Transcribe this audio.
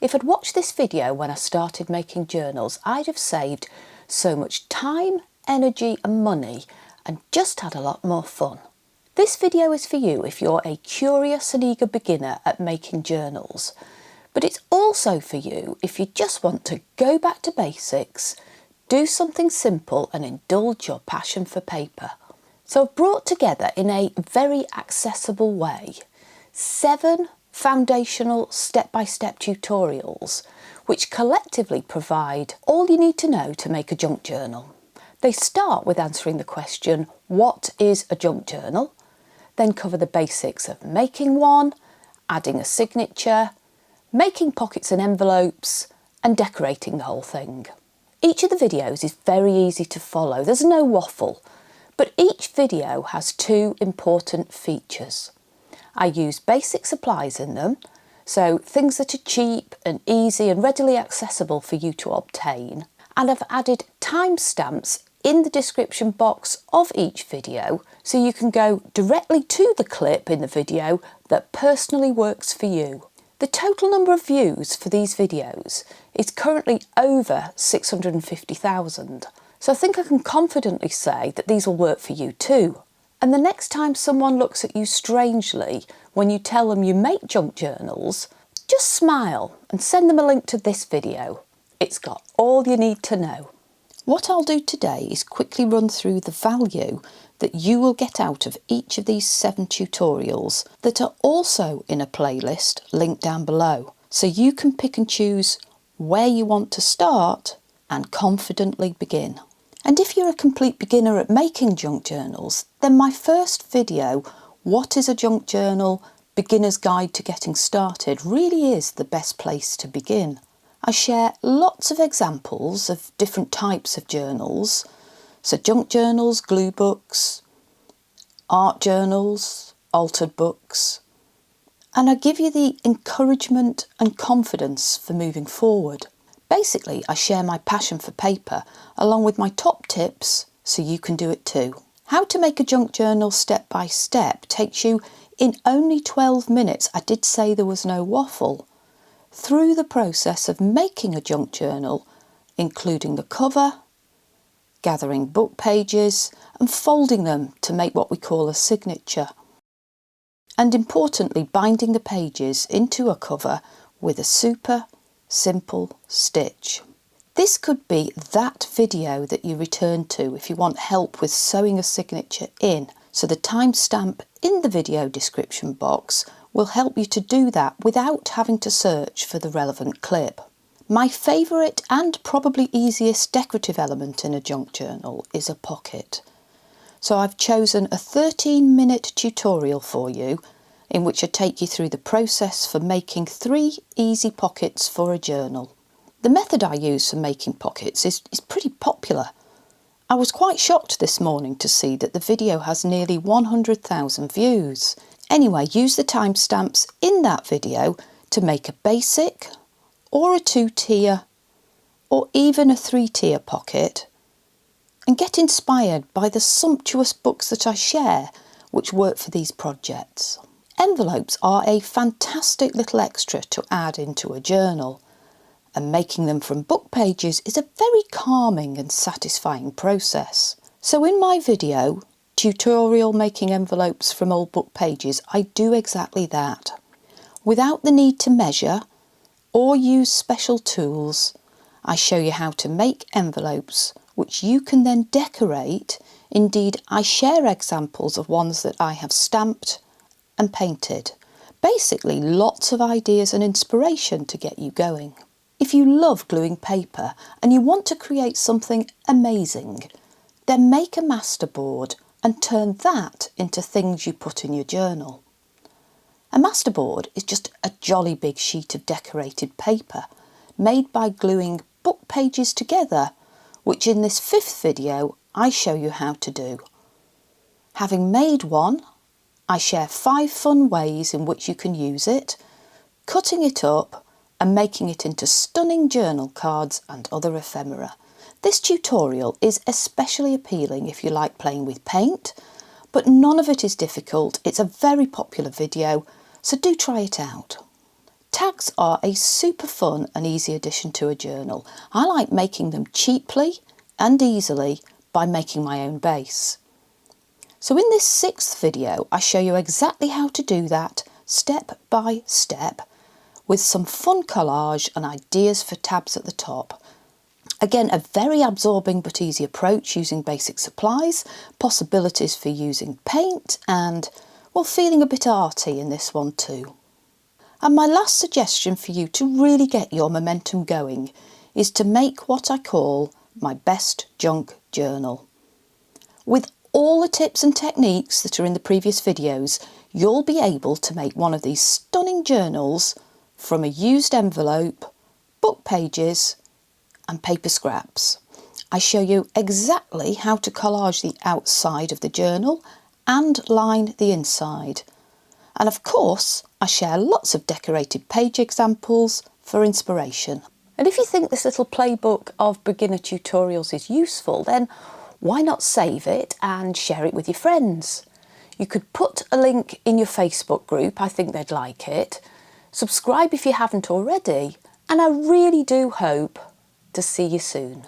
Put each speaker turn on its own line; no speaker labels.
If I'd watched this video when I started making journals, I'd have saved so much time, energy and money and just had a lot more fun. This video is for you if you're a curious and eager beginner at making journals, but it's also for you if you just want to go back to basics, do something simple and indulge your passion for paper. So I've brought together in a very accessible way 7 foundational step-by-step tutorials which collectively provide all you need to know to make a junk journal. They start with answering the question, what is a junk journal? Then cover the basics of making one, adding a signature, making pockets and envelopes and decorating the whole thing. Each of the videos is very easy to follow, there's no waffle, but each video has 2 important features. I use basic supplies in them, so things that are cheap and easy and readily accessible for you to obtain, and I've added timestamps in the description box of each video so you can go directly to the clip in the video that personally works for you. The total number of views for these videos is currently over 650,000, so I think I can confidently say that these will work for you too. And the next time someone looks at you strangely when you tell them you make junk journals, just smile and send them a link to this video. It's got all you need to know. What I'll do today is quickly run through the value that you will get out of each of these 7 tutorials that are also in a playlist linked down below, so you can pick and choose where you want to start and confidently begin. And if you're a complete beginner at making junk journals, then my first video, What is a Junk Journal? Beginner's Guide to Getting Started, really is the best place to begin. I share lots of examples of different types of journals, so junk journals, glue books, art journals, altered books, and I give you the encouragement and confidence for moving forward. Basically, I share my passion for paper along with my top tips so you can do it too. How to make a junk journal step by step takes you in only 12 minutes, I did say there was no waffle, through the process of making a junk journal, including the cover, gathering book pages and folding them to make what we call a signature, and importantly binding the pages into a cover with a super simple stitch. This could be that video that you return to if you want help with sewing a signature in, so the timestamp in the video description box will help you to do that without having to search for the relevant clip. My favourite and probably easiest decorative element in a junk journal is a pocket. So I've chosen a 13-minute tutorial for you in which I take you through the process for making 3 easy pockets for a journal. The method I use for making pockets is pretty popular. I was quite shocked this morning to see that the video has nearly 100,000 views. Anyway, use the timestamps in that video to make a basic or a 2-tier or even a 3-tier pocket, and get inspired by the sumptuous books that I share which work for these projects. Envelopes are a fantastic little extra to add into a journal, and making them from book pages is a very calming and satisfying process. So in my video, Tutorial Making Envelopes from Old Book Pages, I do exactly that. Without the need to measure or use special tools, I show you how to make envelopes which you can then decorate. Indeed, I share examples of ones that I have stamped and painted. Basically, lots of ideas and inspiration to get you going. If you love gluing paper and you want to create something amazing, then make a masterboard and turn that into things you put in your journal. A masterboard is just a jolly big sheet of decorated paper made by gluing book pages together, which in this 5th video I show you how to do. Having made one, I share 5 fun ways in which you can use it, cutting it up and making it into stunning journal cards and other ephemera. This tutorial is especially appealing if you like playing with paint, but none of it is difficult. It's a very popular video, so do try it out. Tags are a super fun and easy addition to a journal. I like making them cheaply and easily by making my own base. So in this 6th video, I show you exactly how to do that step by step with some fun collage and ideas for tabs at the top. Again, a very absorbing but easy approach using basic supplies, possibilities for using paint and, well, feeling a bit arty in this one too. And my last suggestion for you to really get your momentum going is to make what I call my best junk journal. With all the tips and techniques that are in the previous videos, you'll be able to make one of these stunning journals from a used envelope, book pages and paper scraps. I show you exactly how to collage the outside of the journal and line the inside. And of course, I share lots of decorated page examples for inspiration. And if you think this little playbook of beginner tutorials is useful, then why not save it and share it with your friends? You could put a link in your Facebook group, I think they'd like it. Subscribe if you haven't already, and I really do hope to see you soon.